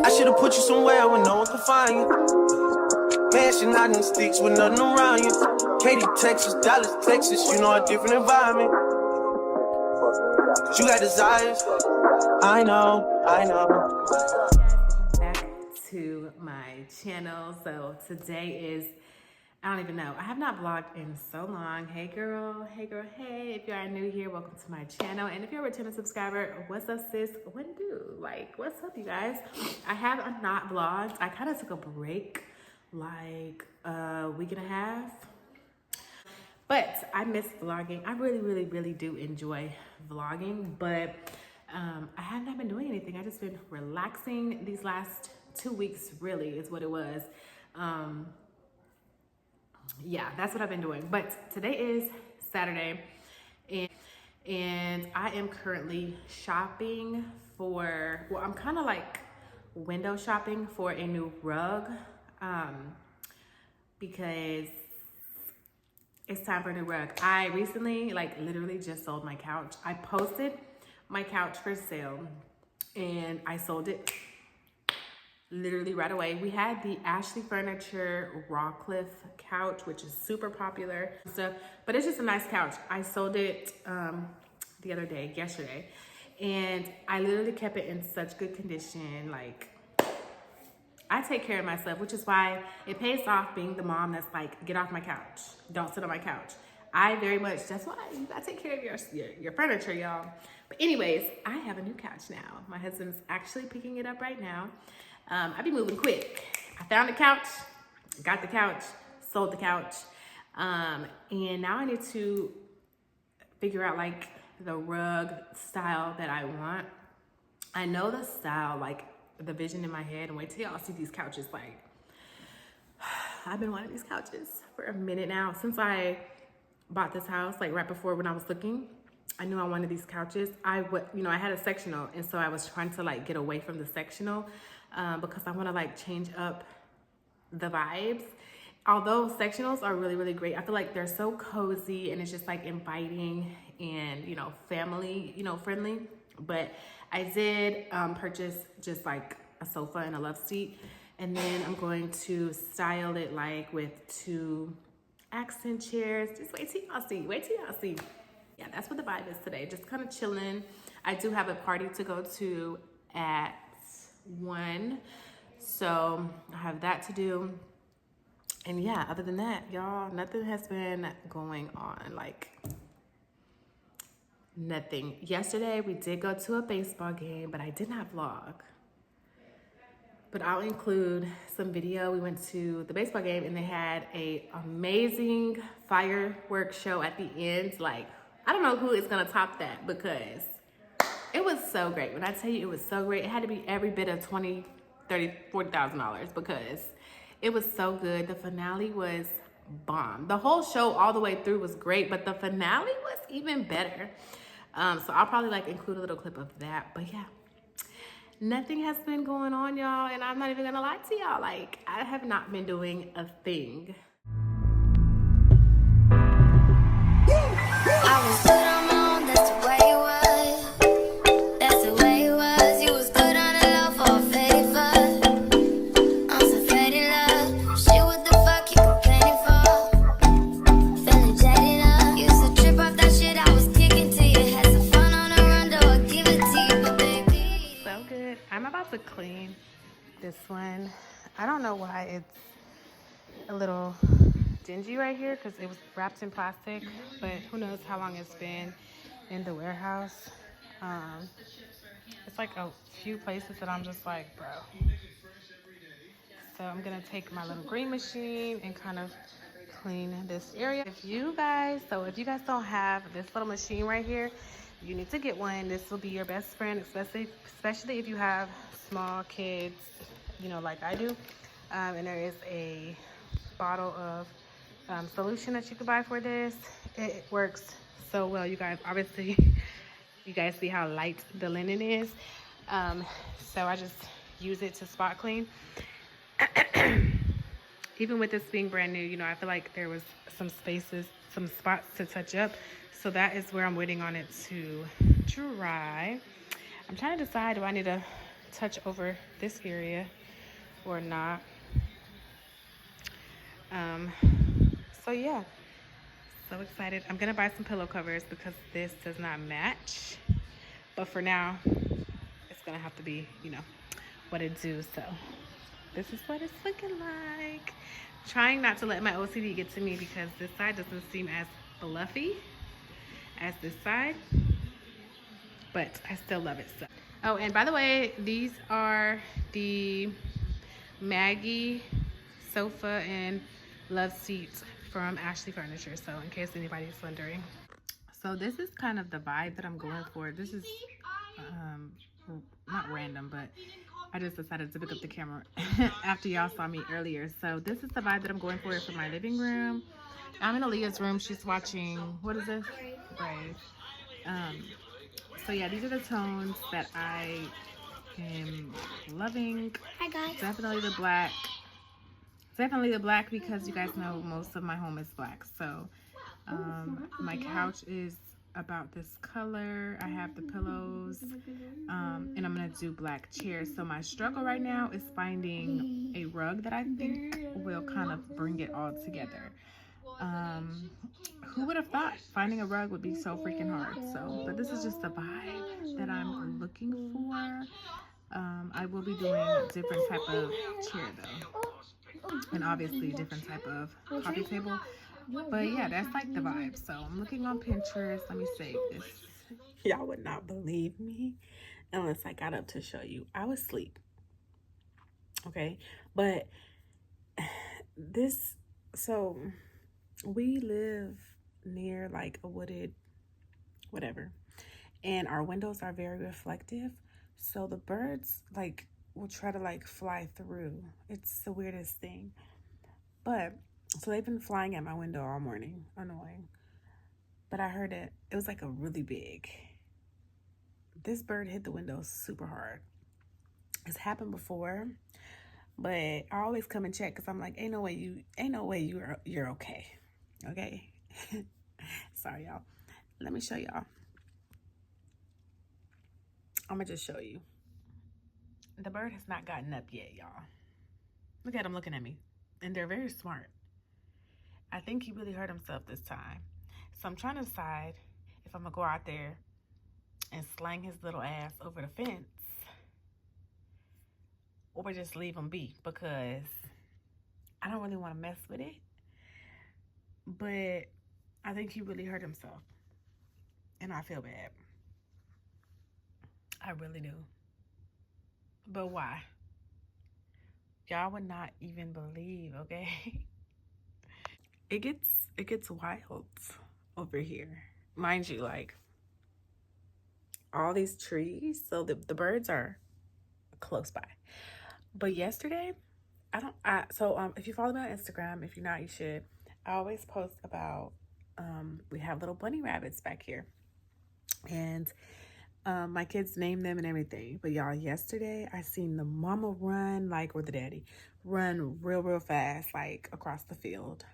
I should've put you somewhere where no one could find you. Mansion out in the sticks with nothing around you. Katy, Texas, Dallas, Texas, you know a different environment. You got desires. I know. Back to my channel. So today is, I don't even know, I have not vlogged in so long. Hey girl, hey. If you are new here, welcome to my channel. And if you're a returning subscriber, what's up sis? What it do? Like, what's up you guys? I have not vlogged. I kind of took a break like a week and a half. But I miss vlogging. I really do enjoy vlogging, but I have not been doing anything. I just been relaxing these last 2 weeks, really, is what it was. Yeah, that's what I've been doing. But today is Saturday, and I am currently shopping for, well, I'm kind of like window shopping for a new rug, because it's time for a new rug. I recently, like, literally just sold my couch. I posted my couch for sale and I sold it literally right away. We had the Ashley Furniture Rawcliffe couch, which is super popular stuff, but it's just a nice couch. I sold it the other day, yesterday, and I literally kept it in such good condition. Like, I take care of myself, which is why it pays off being the mom that's like, get off my couch, don't sit on my couch. I very much, that's why you gotta take care of your furniture, y'all. But anyways, I have a new couch now. My husband's actually picking it up right now. I be moving quick. I found the couch, got the couch, sold the couch. And now I need to figure out like the rug style that I want. I know the style, like the vision in my head, and wait till y'all see these couches. Like, I've been wanting these couches for a minute now. Since I bought this house, like right before when I was looking, I knew I wanted these couches. I had a sectional, and so I was trying to like get away from the sectional because I want to like change up the vibes. Although sectionals are really great, I feel like they're so cozy and it's just like inviting and, you know, family, you know, friendly. But I did purchase just like a sofa and a love seat, and then I'm going to style it like with 2 accent chairs. Just wait till y'all see. Yeah, that's what the vibe is today. Just kind of chilling. I do have a party to go to at 1, so I have that to do. And yeah, other than that, y'all, nothing has been going on, like nothing. Yesterday we did go to a baseball game, but I did not vlog. But I'll include some video. We went to the baseball game and they had a amazing fireworks show at the end. Like, I don't know who is gonna top that because it was so great. When I tell you it was so great, it had to be every bit of $20,000, $30,000, $40,000 because it was so good. The finale was bomb. The whole show all the way through was great, but the finale was even better. So I'll probably like include a little clip of that. But yeah, nothing has been going on, y'all, and I'm not even gonna lie to y'all. Like, I have not been doing a thing. I was good on my own, that's the way it was. That's the way it was. You was good on the low for a favor. I'm so faded love. Shit, what the fuck you complaining for? Feeling jaded up. Used to trip off that shit I was kicking to you. Had some fun on the run, though I give it to you, but baby. So good. I'm about to clean this one. I don't know why it's a little dingy right here because it was wrapped in plastic, but who knows how long it's been in the warehouse. It's like a few places that I'm just like, bro. So I'm gonna take my little green machine and kind of clean this area. If you guys don't have this little machine right here, you need to get one. This will be your best friend, especially if you have small kids, you know, like I do. And there is a bottle of solution that you can buy for this. It works so well, you guys. Obviously, you guys see how light the linen is. So I just use it to spot clean. Even with this being brand new, you know, I feel like there was some spots to touch up. So that is where I'm waiting on it to dry. I'm trying to decide, do I need to touch over this area or not. So yeah, so excited. I'm gonna buy some pillow covers because this does not match, but for now it's gonna have to be, you know, what it do. So this is what it's looking like. Trying not to let my OCD get to me because this side doesn't seem as fluffy as this side, but I still love it. So, oh, and by the way, these are the Maggie sofa and love seats from Ashley Furniture. So in case anybody's wondering. So this is kind of the vibe that I'm going for. This is not random, but I just decided to pick up the camera after y'all saw me earlier. So this is the vibe that I'm going for my living room. I'm in Aaliyah's room. She's watching, what is this? Brave. So yeah, these are the tones that I am loving. Hi guys. Definitely the black. Definitely the black because you guys know most of my home is black. So my couch is about this color. I have the pillows and I'm gonna do black chairs. So my struggle right now is finding a rug that I think will kind of bring it all together. Who would have thought finding a rug would be so freaking hard? So, but this is just the vibe that I'm looking for. I will be doing a different type of chair though, and obviously different type of coffee table. But yeah, that's like the vibe. So I'm looking on Pinterest. Let me save this. Y'all would not believe me unless I got up to show you. I was asleep. Okay, but this, so we live near like a wooded whatever, and our windows are very reflective. So the birds like will try to like fly through. It's the weirdest thing. But so they've been flying at my window all morning. Annoying. But I heard it. It was like a really big. This bird hit the window super hard. It's happened before, but I always come and check because I'm like, ain't no way you're okay. Okay. Sorry, y'all. Let me show y'all. I'm gonna just show you. The bird has not gotten up yet, y'all. Look at him looking at me. And they're very smart. I think he really hurt himself this time. So I'm trying to decide if I'm gonna go out there and slang his little ass over the fence or just leave him be, because I don't really want to mess with it. But I think he really hurt himself. And I feel bad. I really do. But why? Y'all would not even believe, okay? It gets wild over here. Mind you, like all these trees, so the birds are close by. But yesterday, if you follow me on Instagram, if you're not, you should. I always post about we have little bunny rabbits back here. And my kids name them and everything. But y'all, yesterday I seen the mama run, like, or the daddy run real fast, like across the field.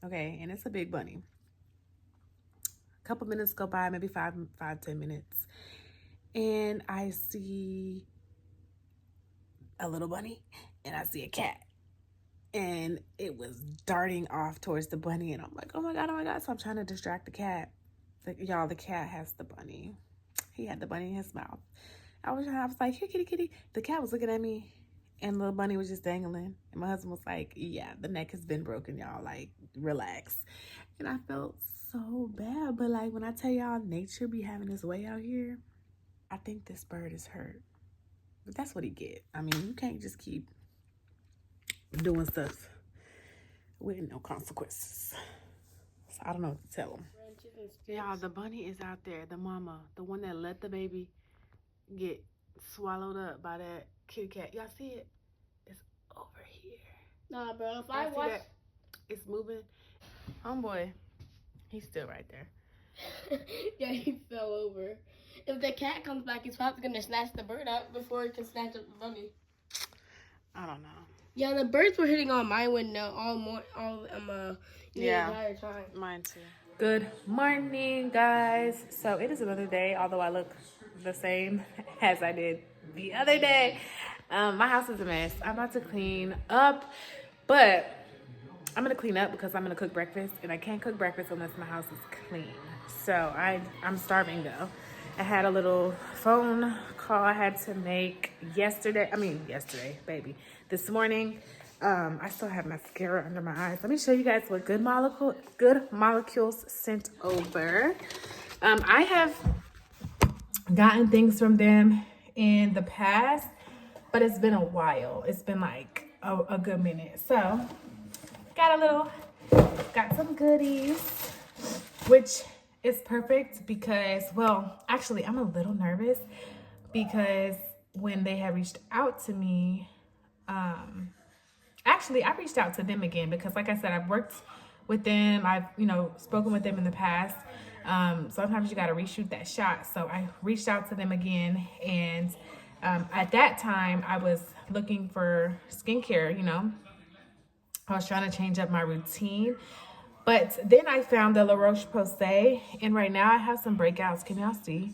Okay, and it's a big bunny. A couple minutes go by, maybe 10 minutes, and I see a little bunny and I see a cat, and it was darting off towards the bunny, and I'm like, oh my god. So I'm trying to distract the cat. Y'all, the cat has the bunny. He had the bunny in his mouth. I was like, here, kitty. The cat was looking at me, and the little bunny was just dangling. And my husband was like, yeah, the neck has been broken, y'all. Like, relax. And I felt so bad. But, like, when I tell y'all nature be having its way out here, I think this bird is hurt. But that's what he get. I mean, you can't just keep doing stuff with no consequences. So I don't know what to tell him. Y'all, the bunny is out there. The mama, the one that let the baby get swallowed up by that kitty cat. Y'all see it? It's over here. Nah, bro. If I watch, it's moving. Homeboy, he's still right there. Yeah, he fell over. If the cat comes back, he's probably gonna snatch the bird out before he can snatch up the bunny. I don't know. Yeah, the birds were hitting on my window the entire time. Mine too. Good morning, guys. So it is another day, although I look the same as I did the other day. My house is a mess. I'm about to clean up, but I'm gonna clean up because I'm gonna cook breakfast, and I can't cook breakfast unless my house is clean. So I'm starving though. I had a little phone call I had to make yesterday, baby. This morning, I still have mascara under my eyes. Let me show you guys what Good Molecules sent over. I have gotten things from them in the past, but it's been a while. It's been like a good minute. So got some goodies, which is perfect because, well, actually I'm a little nervous because when they had reached out to me, actually I reached out to them again because, like I said, I've worked with them. I've, spoken with them in the past. Sometimes you got to reshoot that shot. So I reached out to them again. And at that time I was looking for skincare, I was trying to change up my routine. But then I found the La Roche-Posay, and right now I have some breakouts. Can y'all see?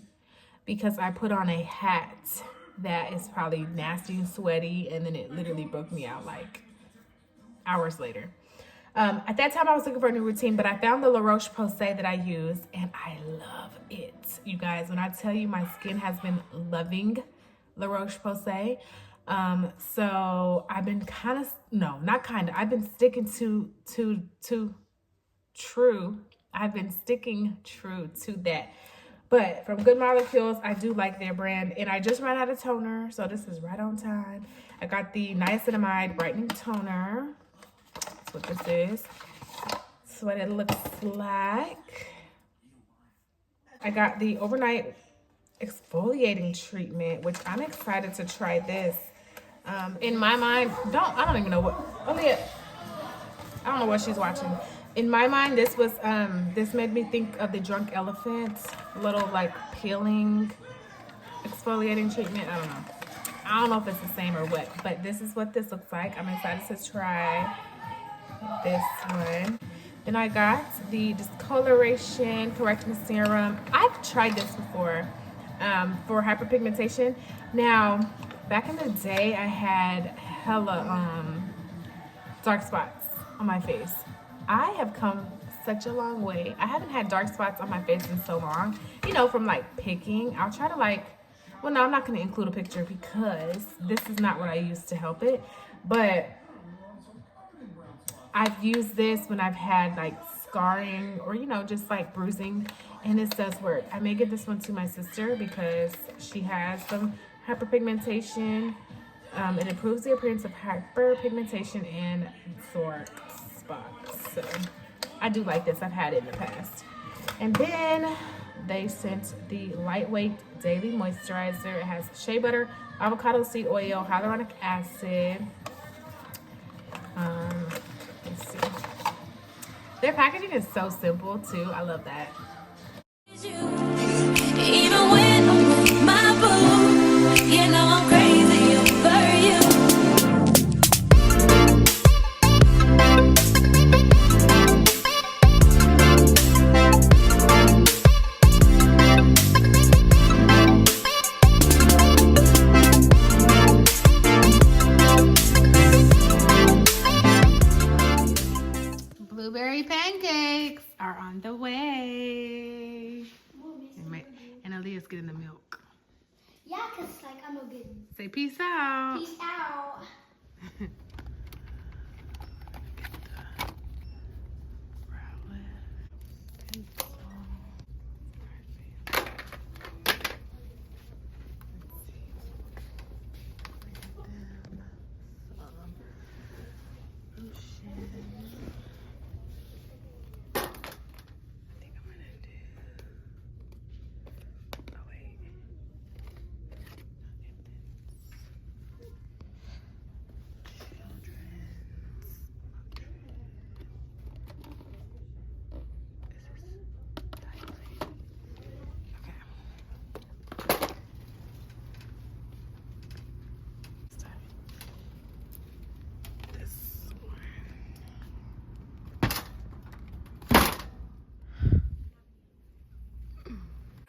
Because I put on a hat that is probably nasty and sweaty, and then it literally broke me out like hours later. At that time I was looking for a new routine, but I found the La Roche-Posay that I use, and I love it. You guys, when I tell you my skin has been loving La Roche-Posay, so I've been I've been sticking I've been sticking true to that. But from Good Molecules, I do like their brand, and I just ran out of toner, so this is right on time. I got the Niacinamide Brightening Toner. That's what this is. That's what it looks like. I got the Overnight Exfoliating Treatment, which I'm excited to try this. In my mind, I don't even know what, I don't know what she's watching. In my mind, this made me think of the Drunk Elephant, little like peeling exfoliating treatment. I don't know if it's the same or what, but this is what this looks like. I'm excited to try this one. Then I got the Discoloration Correcting Serum. I've tried this before for hyperpigmentation. Now, back in the day, I had hella dark spots on my face. I have come such a long way. I haven't had dark spots on my face in so long. From like picking. I'll try to well, no, I'm not going to include a picture because this is not what I use to help it. But I've used this when I've had like scarring or, just like bruising, and this does work. I may give this one to my sister because she has some hyperpigmentation. It improves the appearance of hyperpigmentation and dark spots. So I do like this. I've had it in the past. And then they sent the Lightweight Daily Moisturizer. It has shea butter, avocado seed oil, hyaluronic acid. Let's see. Their packaging is so simple too. I love that. Even when I'm with my boo, I'm crazy over you. Blueberry pancakes are on the way. And Aaliyah's getting the milk. Yeah, because I'm a good. Say peace out. Peace out.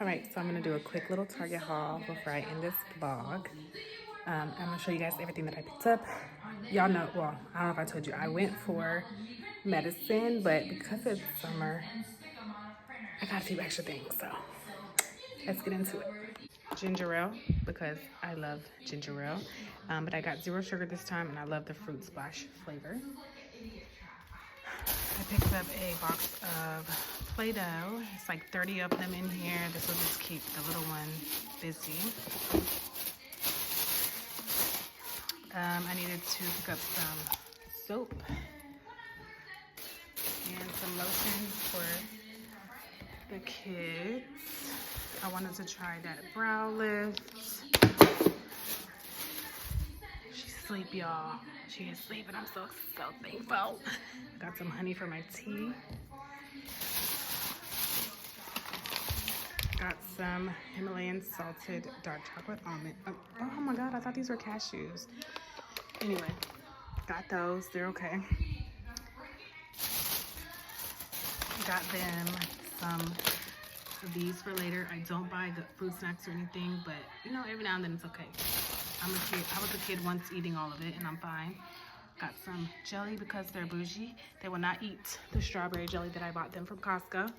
All right, so I'm gonna do a quick little Target haul before I end this vlog. I'm gonna show you guys everything that I picked up. Y'all know, well, I don't know if I told you, I went for medicine, but because it's summer, I got a few extra things, so let's get into it. Ginger ale, because I love ginger ale, but I got 0 sugar this time, and I love the fruit splash flavor. I picked up a box of Play-Doh. It's like 30 of them in here. This will just keep the little one busy. I needed to pick up some soap and some lotion for the kids. I wanted to try that brow lift. She's asleep, y'all. She is asleep, and I'm so thankful. Got some honey for my tea. Got some Himalayan salted dark chocolate almond. Oh my God, I thought these were cashews. Anyway, got those. They're okay. Got them some of these for later. I don't buy the fruit snacks or anything, but you know, every now and then it's okay. I'm a kid. I was a kid once eating all of it, and I'm fine. Got some jelly because they're bougie. They will not eat the strawberry jelly that I bought them from Costco.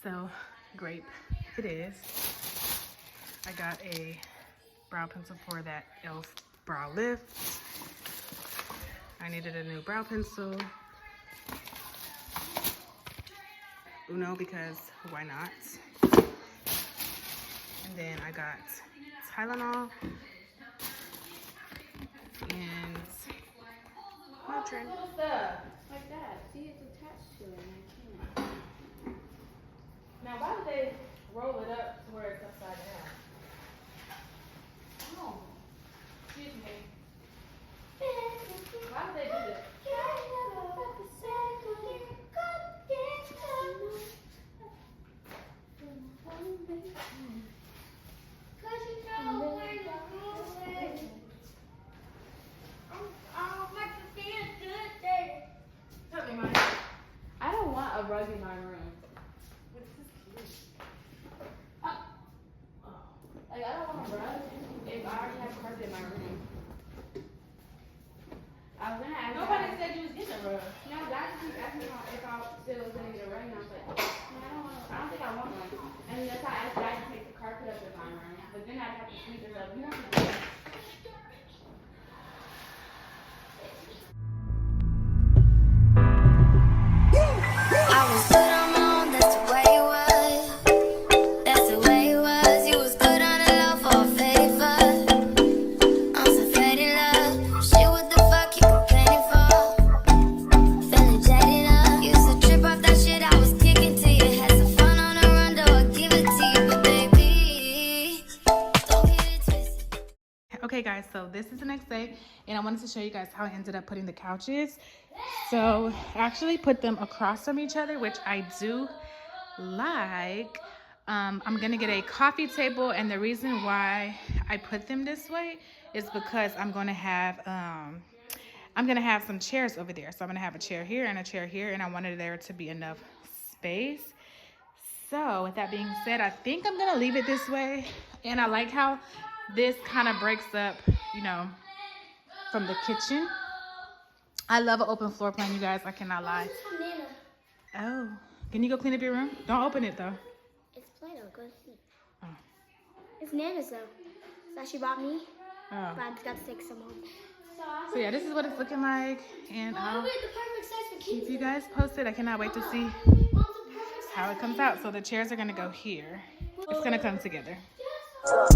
So, grape it is. I got a brow pencil for that e.l.f. brow lift. I needed a new brow pencil. Uno, because why not? And then I got Tylenol and Motrin. Like that. See, it's attached to it. And I can't. Now, why would they roll it up to where it's upside down? Oh, excuse me. Why would they do this? I don't want a rug in my room. Like, I don't want a rug if I already have carpet in my room. I was gonna ask. Nobody said you was getting a rug. No, guys keep asking me if I still was gonna get a rug, and I was like, no, I don't think I want one. And that's why I asked guys to take the carpet up in my room. But then I'd have to sweep it up. You want to do that? I was good on my own, that's the way it was. That's the way it was. You was good on the low for a favor. On some faded love. Shit, what the fuck you complaining for? Feeling jaded up. Used to trip off that shit I was kicking to you. Had some fun on the run, though I give it to you. But baby, don't get it twisted. Okay guys, so this is the next day, and I wanted to show you guys how I ended up putting the couches. So I actually put them across from each other, which I do like. I'm gonna get a coffee table, and the reason why I put them this way is because I'm gonna have some chairs over there. So I'm gonna have a chair here and a chair here, and I wanted there to be enough space. So with that being said, I think I'm gonna leave it this way, and I like how this kind of breaks up, you know, from the kitchen. I love an open floor plan, you guys. I cannot lie. It's from Nana. Oh, can you go clean up your room? Don't open it though. It's Play-Doh. Go see. Oh. It's Nana's though. That she bought me. Oh. But I got to take some home. So yeah, this is what it's looking like, and I'll the perfect size for keep kids. you guys posted. I cannot wait to see Mom's the perfect how it comes out. So the chairs are gonna go here. It's gonna come together. size.